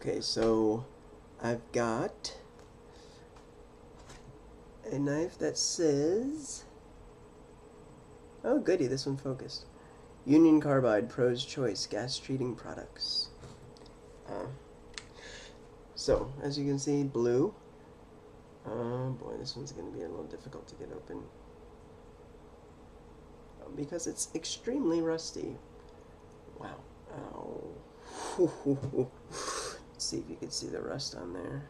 Okay, so I've got a knife that says, oh goody, this one focused. Union Carbide Pro's Choice Gas Treating Products. So, as you can see, blue. Oh boy, this one's going to be a little difficult to get open. Because it's extremely rusty. Wow. Oh. Let's see if you can see the rust on there.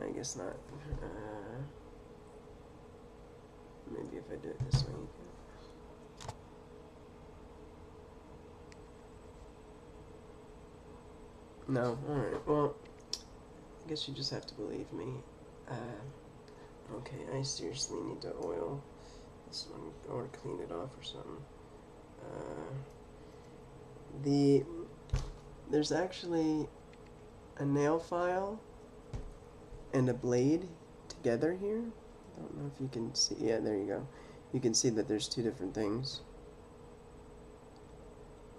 I guess not. Maybe if I do it this way, you can. No? Alright, well, I guess you just have to believe me. Okay, I seriously need to oil this one or clean it off or something. There's actually a nail file and a blade together here. I don't know if you can see. Yeah, there you go. You can see that there's two different things.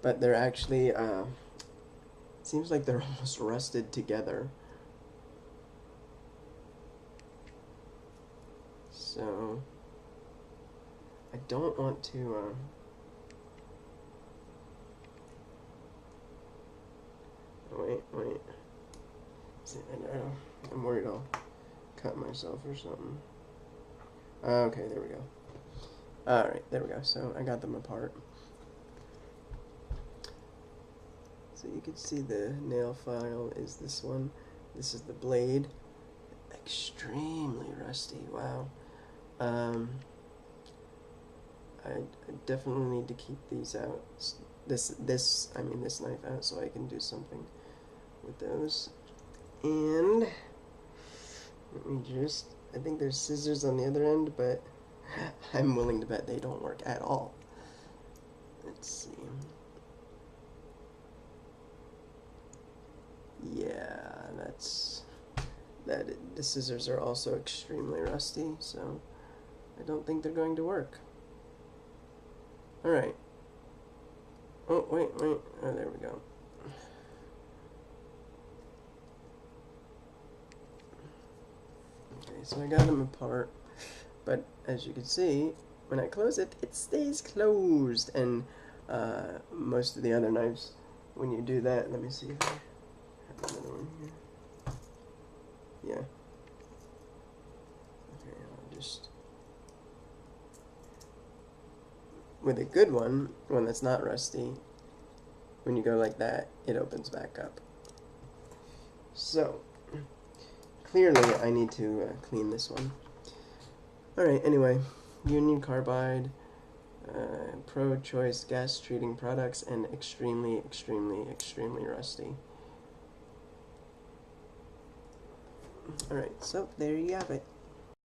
But they're actually, seems like they're almost rusted together. So, I don't want to, wait. See, I'm worried I'll cut myself or something. Okay, there we go. Alright, there we go. So, I got them apart. So you can see the nail file is this one. This is the blade. Extremely rusty, wow. I definitely need to keep these out. This knife out so I can do something with those. And let me just, I think there's scissors on the other end, but I'm willing to bet they don't work at all. Let's see. Yeah, the scissors are also extremely rusty, so I don't think they're going to work. Alright. Oh, wait. Oh, there we go. Okay, so I got them apart, but as you can see, when I close it, it stays closed, and most of the other knives, when you do that, let me see if I have another one here. Yeah. Okay, I'll just... With a good one that's not rusty, when you go like that, it opens back up. So, clearly I need to clean this one. Alright, anyway, Union Carbide, Pro Choice Gas Treating Products, and extremely rusty. Alright, so there you have it.